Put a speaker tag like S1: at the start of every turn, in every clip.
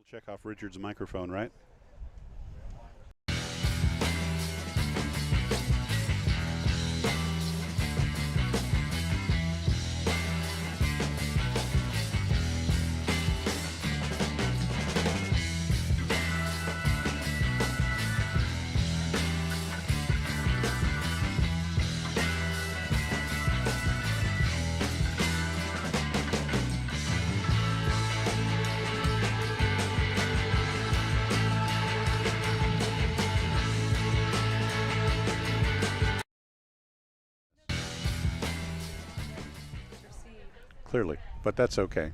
S1: Check off Richard's microphone, right? Clearly, but that's okay.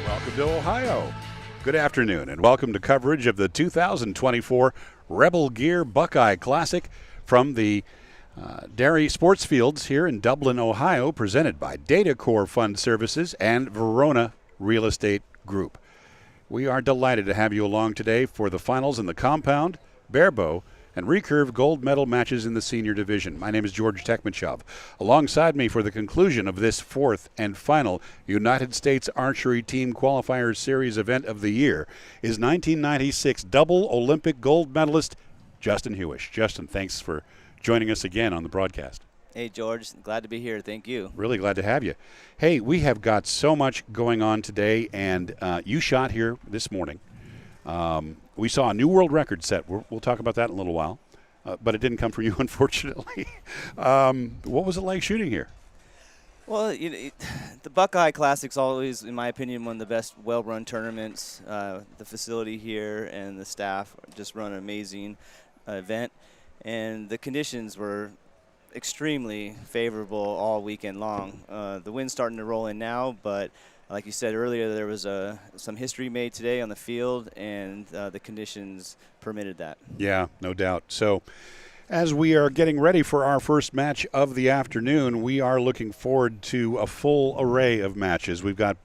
S1: Welcome to Ohio. Good afternoon, and welcome to coverage of the 2024 Rebel Gear Buckeye Classic from the Dairy Sports Fields here in Dublin, Ohio, presented by DataCore Fund Services and Verona Real Estate Group. We are delighted to have you along today for the finals in the compound, barebow, and recurve gold medal matches in the senior division. My name is George Tekmitchov. Alongside me for the conclusion of this fourth and final United States Archery Team Qualifiers Series event of the year is 1996 double Olympic gold medalist Justin Hewish. Justin, thanks for joining us again on the broadcast.
S2: Hey, George. Glad to be here. Thank you.
S1: Really glad to have you. Hey, we have got so much going on today, and you shot here this morning. We saw a new world record set. We'll talk about that in a little while, but it didn't come from you, unfortunately. What was it like shooting here?
S2: Well, the Buckeye Classic's always, in my opinion, one of the best well-run tournaments. The facility here and the staff just run an amazing event, and the conditions were extremely favorable all weekend long. The wind's starting to roll in now, but like you said earlier, there was some history made today on the field, and the conditions permitted that.
S1: Yeah, no doubt. So as we are getting ready for our first match of the afternoon, we are looking forward to a full array of matches. We've got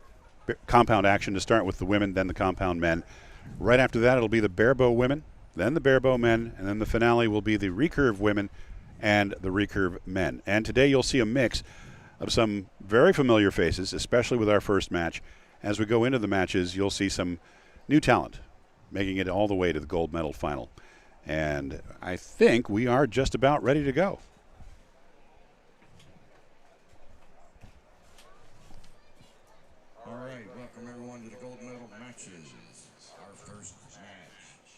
S1: compound action to start with the women, then the compound men. Right after that, it'll be the barebow women, then the barebow men, and then the finale will be the recurve women and the recurve men. And today you'll see a mix of some very familiar faces, especially with our first match. As we go into the matches, you'll see some new talent making it all the way to the gold medal final. And I think we are just about ready to go.
S3: All right, welcome everyone to the gold medal matches. Our first match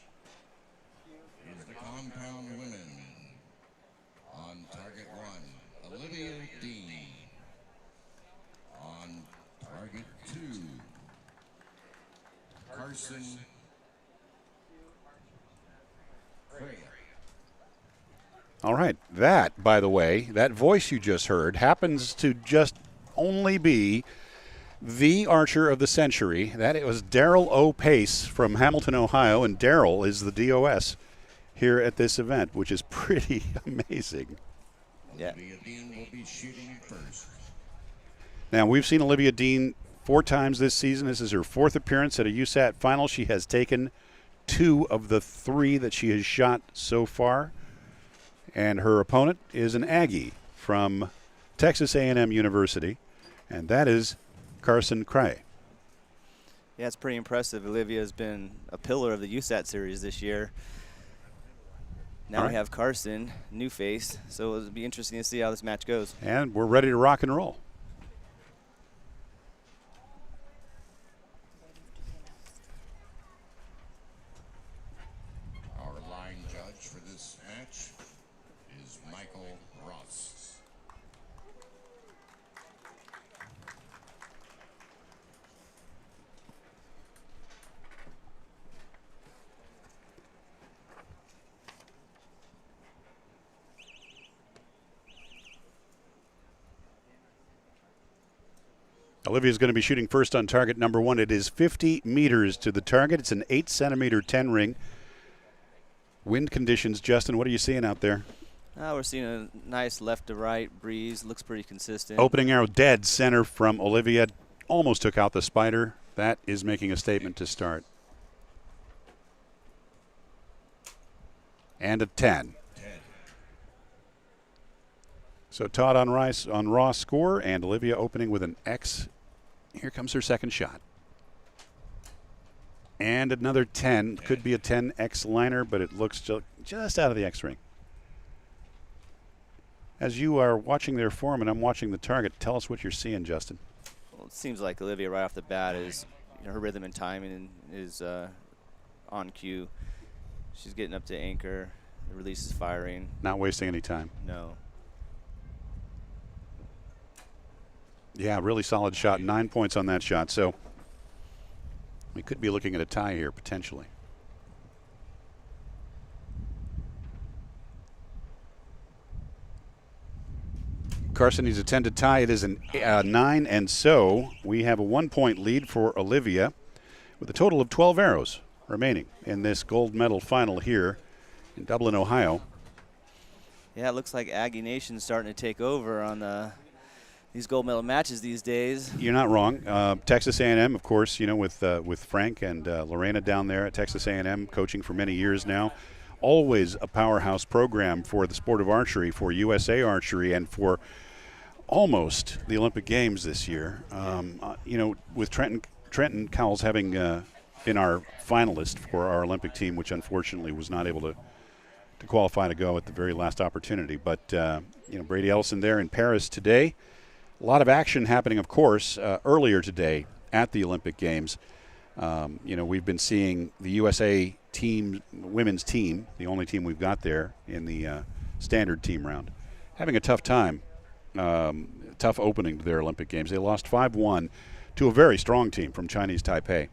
S3: is the compound women. On target 1, Olivia Dean. On target 2, Carson Cray.
S1: All right, that, by the way, that voice you just heard happens to just only be the archer of the century. That it was Daryl O. Pace from Hamilton, Ohio, and Daryl is the DOS here at this event, which is pretty amazing.
S2: Yeah.
S3: Olivia Dean will be shooting first.
S1: Now, we've seen Olivia Dean 4 times this season. This is her 4th appearance at a USAT final. She has taken 2 of the 3 that she has shot so far. And her opponent is an Aggie from Texas A&M University, and that is Carson Cray.
S2: Yeah, it's pretty impressive. Olivia has been a pillar of the USAT series this year. Now we have Carson, new face, so it'll be interesting to see how this match goes.
S1: And we're ready to rock and roll.
S3: Our line judge for this match is Michael Ross.
S1: Olivia's going to be shooting first on target number 1. It is 50 meters to the target. It's an 8-centimeter 10 ring. Wind conditions, Justin, what are you seeing out there?
S2: We're seeing a nice left to right breeze. Looks pretty consistent.
S1: Opening arrow dead center from Olivia. Almost took out the spider. That is making a statement to start. And a 10. So Todd on raw score, and Olivia opening with an X. Here comes her second shot. And another 10. Could be a 10X liner, but it looks just out of the X ring. As you are watching their form and I'm watching the target, tell us what you're seeing, Justin.
S2: Well, it seems like Olivia right off the bat is, her rhythm and timing is on cue. She's getting up to anchor. The release is firing.
S1: Not wasting any time.
S2: No.
S1: Yeah, really solid shot. 9 points on that shot. So we could be looking at a tie here, potentially. Carson needs a 10 to tie. It is a 9, and so we have a 1-point lead for Olivia with a total of 12 arrows remaining in this gold medal final here in Dublin, Ohio.
S2: Yeah, it looks like Aggie Nation's starting to take over on these gold medal matches these days.
S1: You're not wrong. Texas A&M, of course, you know, with Frank and Lorena down there at Texas A&M, coaching for many years now. Always a powerhouse program for the sport of archery, for USA Archery, and for almost the Olympic Games this year. You know, with Trenton Cowles having been our finalist for our Olympic team, which unfortunately was not able to qualify to go at the very last opportunity. But, you know, Brady Ellison there in Paris today. A lot of action happening, of course, earlier today at the Olympic Games. You know, we've been seeing the USA team, women's team, the only team we've got there in the standard team round, having a tough time, tough opening to their Olympic Games. They lost 5-1 to a very strong team from Chinese Taipei.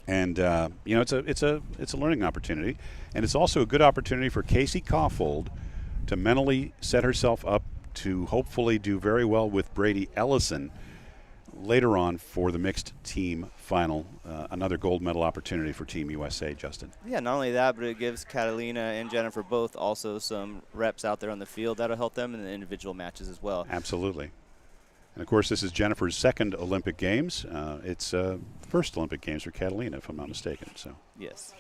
S1: And you know, it's a learning opportunity, and it's also a good opportunity for Casey Caulfield, to mentally set herself up to hopefully do very well with Brady Ellison later on for the mixed team final. Another gold medal opportunity for Team USA, Justin.
S2: Yeah, not only that, but it gives Catalina and Jennifer both also some reps out there on the field that'll help them in the individual matches as well.
S1: Absolutely. And, of course, this is Jennifer's second Olympic Games. It's first Olympic Games for Catalina, if I'm not mistaken. So.
S2: Yes.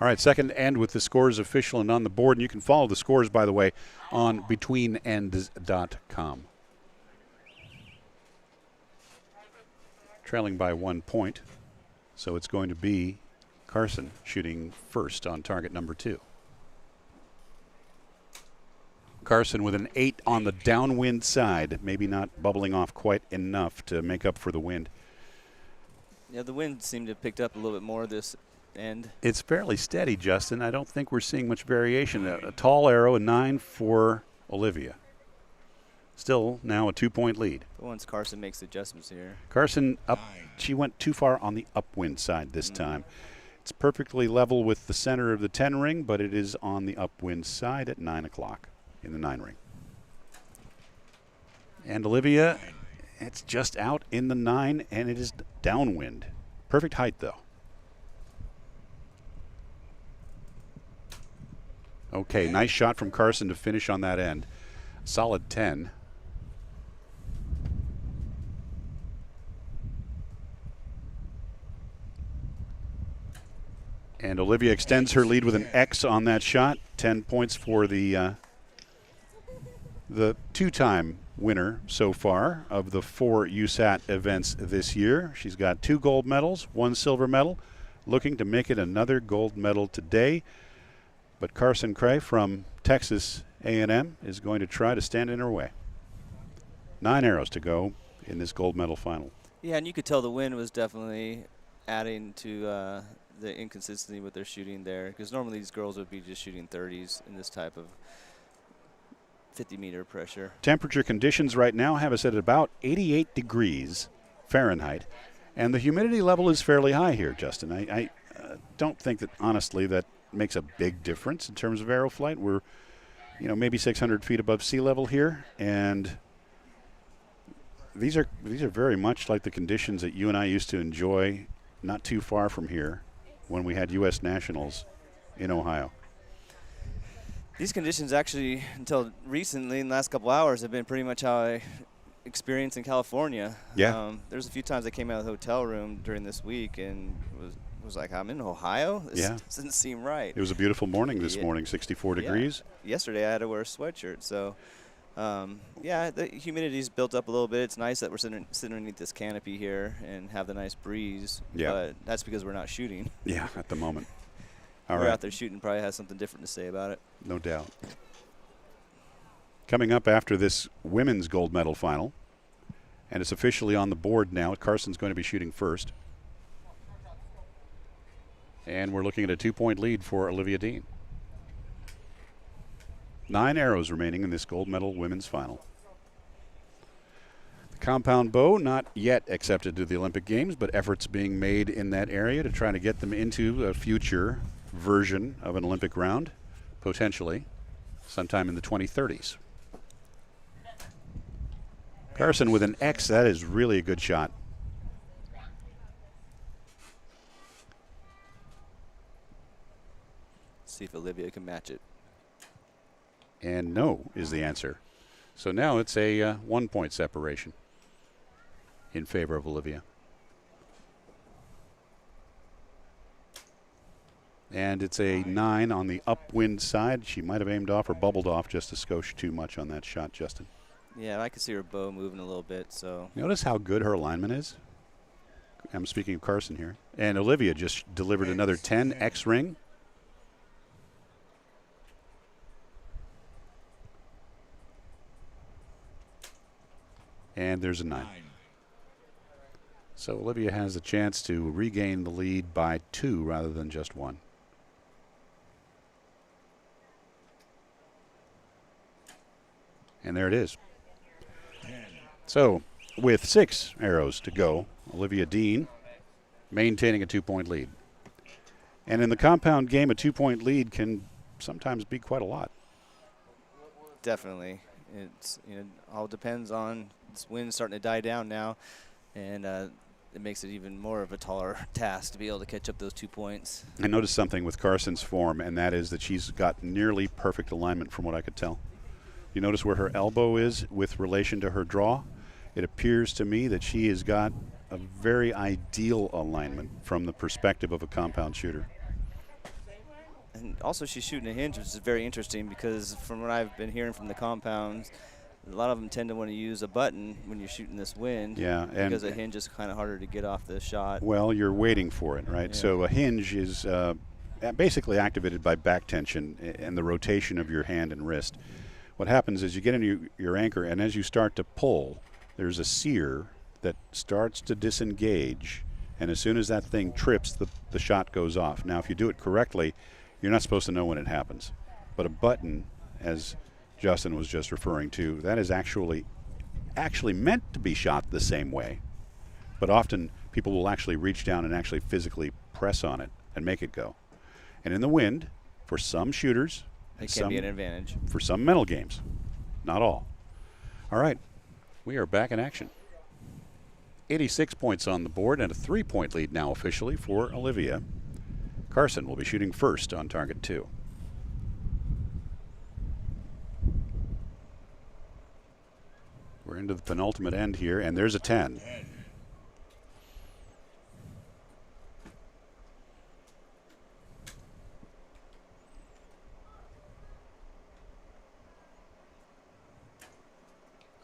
S1: All right, second end with the scores official and on the board. And you can follow the scores, by the way, on betweenends.com. Trailing by 1 point. So it's going to be Carson shooting first on target number 2. Carson with an 8 on the downwind side, maybe not bubbling off quite enough to make up for the wind.
S2: Yeah, the wind seemed to have picked up a little bit more this end.
S1: It's fairly steady, Justin. I don't think we're seeing much variation. A tall arrow, a 9 for Olivia. Still now a 2-point lead.
S2: But once Carson makes adjustments here.
S1: Carson up, she went too far on the upwind side this time. It's perfectly level with the center of the 10 ring, but it is on the upwind side at 9 o'clock in the 9 ring. And Olivia, it's just out in the 9, and it is downwind. Perfect height, though. Okay, nice shot from Carson to finish on that end. Solid 10. And Olivia extends her lead with an X on that shot. 10 points for the two-time winner so far of the 4 USAT events this year. She's got 2 gold medals, 1 silver medal, looking to make it another gold medal today. But Carson Cray from Texas A&M is going to try to stand in her way. 9 arrows to go in this gold medal final.
S2: Yeah, and you could tell the wind was definitely adding to the inconsistency with their shooting there, because normally these girls would be just shooting 30s in this type of 50-meter pressure.
S1: Temperature conditions right now have us at about 88 degrees Fahrenheit, and the humidity level is fairly high here, Justin. I don't think that, honestly, that makes a big difference in terms of arrow flight. We're, maybe 600 feet above sea level here, and these are very much like the conditions that you and I used to enjoy not too far from here when we had U.S. Nationals in Ohio.
S2: These conditions actually, until recently, in the last couple hours, have been pretty much how I experienced in California.
S1: Yeah.
S2: There's a few times I came out of the hotel room during this week and was like, I'm in Ohio? This doesn't seem right.
S1: It was a beautiful morning this morning, 64 degrees.
S2: Yesterday I had to wear a sweatshirt, so the humidity's built up a little bit. It's nice that we're sitting underneath this canopy here and have the nice breeze.
S1: Yeah.
S2: But that's because we're not shooting.
S1: Yeah, at the moment. All
S2: We're
S1: right.
S2: out there shooting probably has something different to say about it.
S1: No doubt. Coming up after this women's gold medal final, and it's officially on the board now. Carson's going to be shooting first. And we're looking at a 2-point lead for Olivia Dean. 9 arrows remaining in this gold medal women's final. The compound bow not yet accepted to the Olympic Games, but efforts being made in that area to try to get them into a future version of an Olympic round, potentially sometime in the 2030s. Carson with an X, that is really a good shot.
S2: See if Olivia can match it.
S1: And no is the answer. So now it's a 1-point separation in favor of Olivia. And it's a 9 on the upwind side. She might have aimed off or bubbled off just a skosh too much on that shot, Justin.
S2: Yeah, I could see her bow moving a little bit. So
S1: Notice how good her alignment is. I'm speaking of Carson here. And Olivia just delivered another 10 X ring. And there's a 9. So Olivia has a chance to regain the lead by 2 rather than just 1. And there it is. So with 6 arrows to go, Olivia Dean maintaining a 2-point lead. And in the compound game, a 2-point lead can sometimes be quite a lot.
S2: Definitely. It's, all depends on this wind starting to die down now, and it makes it even more of a taller task to be able to catch up those 2 points.
S1: I noticed something with Carson's form, and that is that she's got nearly perfect alignment from what I could tell. You notice where her elbow is with relation to her draw? It appears to me that she has got a very ideal alignment from the perspective of a compound shooter.
S2: And also she's shooting a hinge, which is very interesting because from what I've been hearing from the compounds, a lot of them tend to want to use a button when you're shooting this wind.
S1: Yeah, and
S2: because a hinge is kind of harder to get off the shot.
S1: Well, you're waiting for it, right?
S2: Yeah.
S1: So a hinge is basically activated by back tension and the rotation of your hand and wrist. What happens is you get into your anchor, and as you start to pull, there's a sear that starts to disengage, and as soon as that thing trips, the shot goes off. Now, if you do it correctly, you're not supposed to know when it happens. But a button, as Justin was just referring to, that is actually meant to be shot the same way. But often people will actually reach down and actually physically press on it and make it go. And in the wind, for some shooters,
S2: it can be an advantage.
S1: For some mental games, not all. All right, we are back in action. 86 points on the board and a 3-point lead now officially for Olivia. Carson will be shooting first on target 2. We're into the penultimate end here, and there's a 10.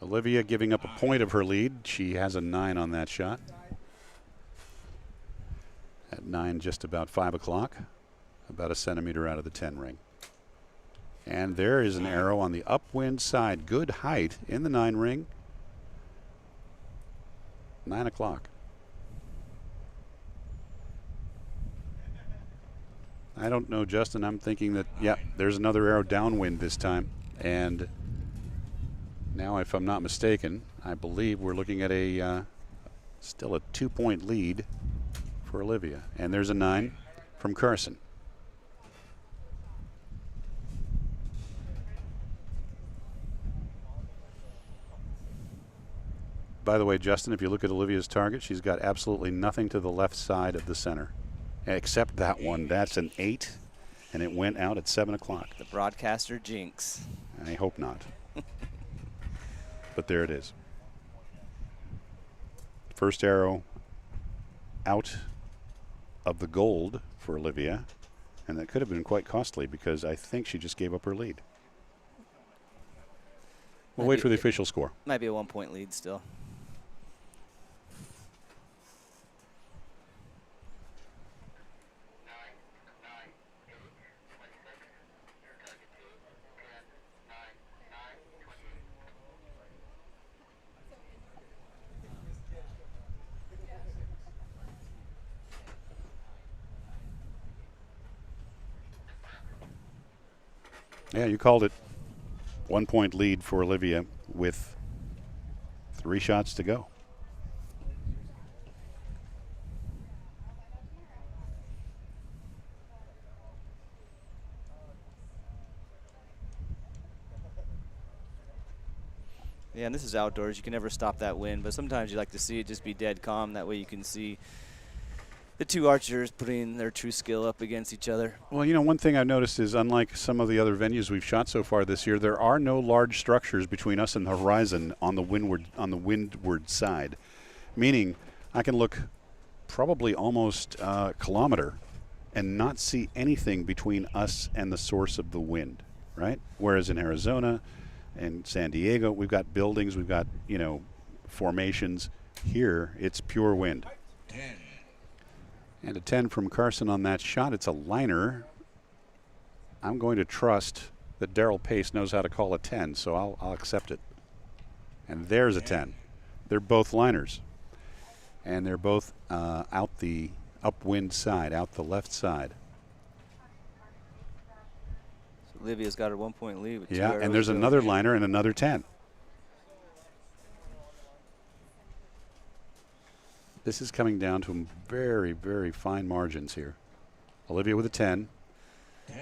S1: Olivia giving up a point of her lead. She has a 9 on that shot. At 9, just about 5 o'clock, about a centimeter out of the 10 ring. And there is an arrow on the upwind side. Good height in the 9 ring. 9 o'clock. I don't know, Justin. I'm thinking that, yeah, there's another arrow downwind this time. And now, if I'm not mistaken, I believe we're looking at a still a 2-point lead for Olivia. And there's a 9 from Carson. By the way, Justin, if you look at Olivia's target, she's got absolutely nothing to the left side of the center, except that one. That's an 8, and it went out at 7 o'clock.
S2: The broadcaster jinx.
S1: I hope not. But there it is. First arrow out of the gold for Olivia, and that could have been quite costly because I think she just gave up her lead. We'll wait for the official score.
S2: Might be a 1-point lead still.
S1: Yeah, you called it. 1-point lead for Olivia with 3 shots to go.
S2: Yeah, and this is outdoors. You can never stop that wind, but sometimes you like to see it just be dead calm. That way you can see the two archers putting their true skill up against each other.
S1: Well, you know, one thing I've noticed is unlike some of the other venues we've shot so far this year, there are no large structures between us and the horizon on the windward side, meaning I can look probably almost a kilometer and not see anything between us and the source of the wind, right? Whereas in Arizona and San Diego, we've got buildings, we've got, you know, formations. Here, it's pure wind.
S3: 10.
S1: And a 10 from Carson on that shot. It's a liner. I'm going to trust that Daryl Pace knows how to call a 10, so I'll accept it. And there's a 10. They're both liners. And they're both out the upwind side, out the left side.
S2: So Olivia's got her 1-point lead. With
S1: Yeah, and there's another liner and another 10. This is coming down to very, very fine margins here. Olivia with a 10.
S3: 10.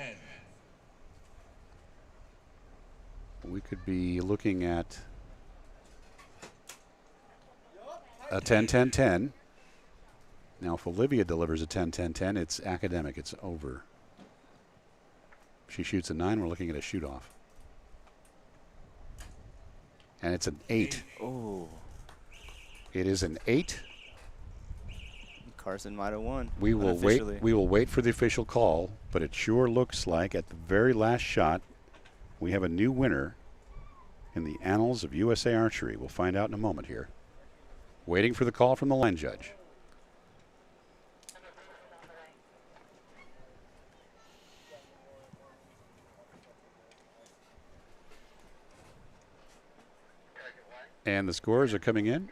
S1: we could be looking at a 10-10-10. Now, if Olivia delivers a 10-10-10, it's academic. It's over. If she shoots a 9, we're looking at a shoot-off. And it's an 8.
S2: Oh.
S1: It is an 8.
S2: Carson might have won.
S1: We will wait. We will wait for the official call, but it sure looks like at the very last shot, we have a new winner in the annals of USA Archery. We'll find out in a moment here. Waiting for the call from the line judge. And the scores are coming in.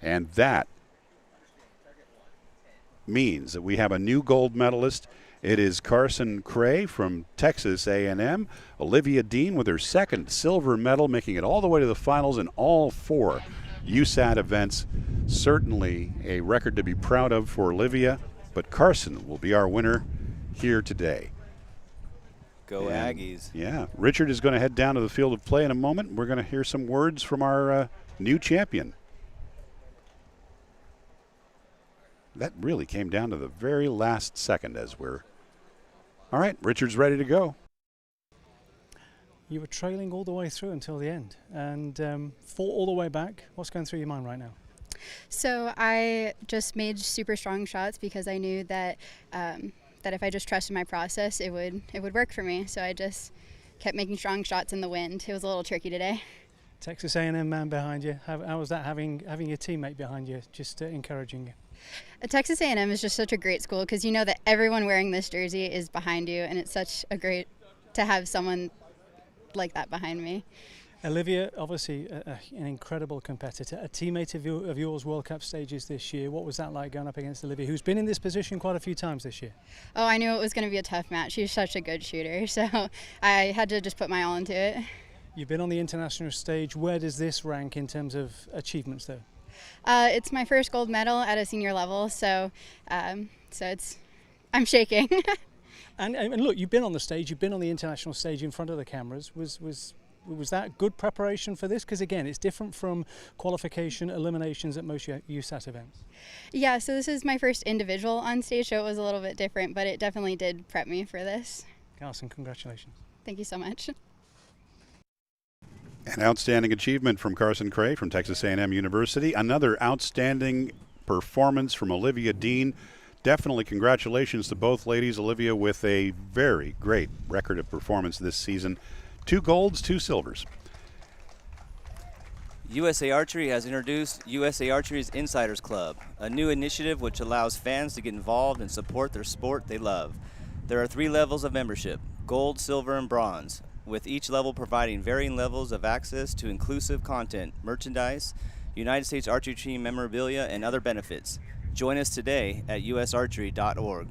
S1: And that means that we have a new gold medalist. It is Carson Cray from Texas A&M. Olivia Dean with her second silver medal, making it all the way to the finals in all 4 USAT events. Certainly a record to be proud of for Olivia, but Carson will be our winner here today.
S2: Go Aggies.
S1: Yeah, Richard is going to head down to the field of play in a moment. We're going to hear some words from our new champion. That really came down to the very last second as we're... All right, Richard's ready to go.
S4: You were trailing all the way through until the end and fought all the way back. What's going through your mind right now?
S5: So I just made super strong shots because I knew that that if I just trusted my process, it would work for me. So I just kept making strong shots in the wind. It was a little tricky today.
S4: Texas A&M man behind you. How was that having your teammate behind you, just encouraging you?
S5: Texas A&M is just such a great school because you know that everyone wearing this jersey is behind you, and it's such a great to have someone like that behind me.
S4: Olivia, obviously an incredible competitor, a teammate of yours World Cup stages this year. What was that like going up against Olivia, who's been in this position quite a few times this year? Oh,
S5: I knew it was going to be a tough match. She's such a good shooter, so I had to just put my all into it.
S4: You've been on the international stage. Where does this rank in terms of achievements, though?
S5: It's my first gold medal at a senior level, so I'm shaking.
S4: and look, you've been on the stage. You've been on the international stage in front of the cameras. Was that good preparation for this? Because again, it's different from qualification eliminations at most USAT events.
S5: Yeah, so this is my first individual on stage, so it was a little bit different, but it definitely did prep me for this.
S4: Carson, congratulations.
S5: Thank you so much.
S1: An outstanding achievement from Carson Cray from Texas A&M University. Another outstanding performance from Olivia Dean. Definitely congratulations to both ladies. Olivia with a very great record of performance this season. 2 golds, 2 silvers.
S2: USA Archery has introduced USA Archery's Insiders Club, a new initiative which allows fans to get involved and support their sport they love. There are 3 levels of membership: gold, silver, and bronze, with each level providing varying levels of access to inclusive content, merchandise, United States Archery Team memorabilia, and other benefits. Join us today at usarchery.org.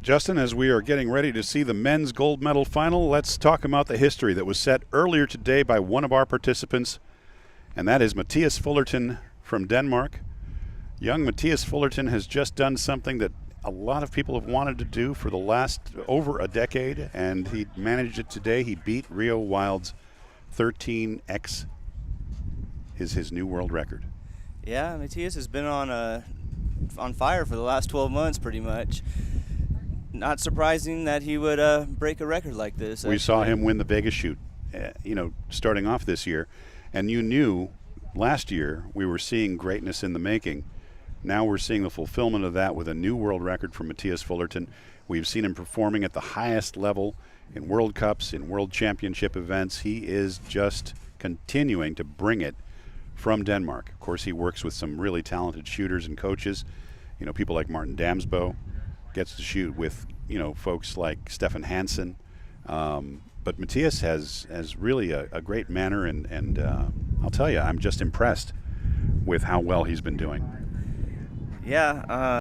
S1: Justin, as we are getting ready to see the men's gold medal final, let's talk about the history that was set earlier today by one of our participants, and that is Mathias Fullerton from Denmark. Young Mathias Fullerton has just done something that a lot of people have wanted to do for the last over a decade, and he managed it today. He beat Rio Wild's 13x is his new world record.
S2: Yeah, Mathias has been on fire for the last 12 months pretty much. Not surprising that he would break a record like this.
S1: We saw him win the Vegas shoot, starting off this year, and you knew last year we were seeing greatness in the making. Now we're seeing the fulfillment of that with a new world record for Mathias Fullerton. We've seen him performing at the highest level in World Cups, in World Championship events. He is just continuing to bring it from Denmark. Of course, he works with some really talented shooters and coaches. People like Martin Damsbo. Gets to shoot with, folks like Stefan Hansen. But Mathias has really a great manner, and I'll tell you, I'm just impressed with how well he's been doing.
S2: Yeah,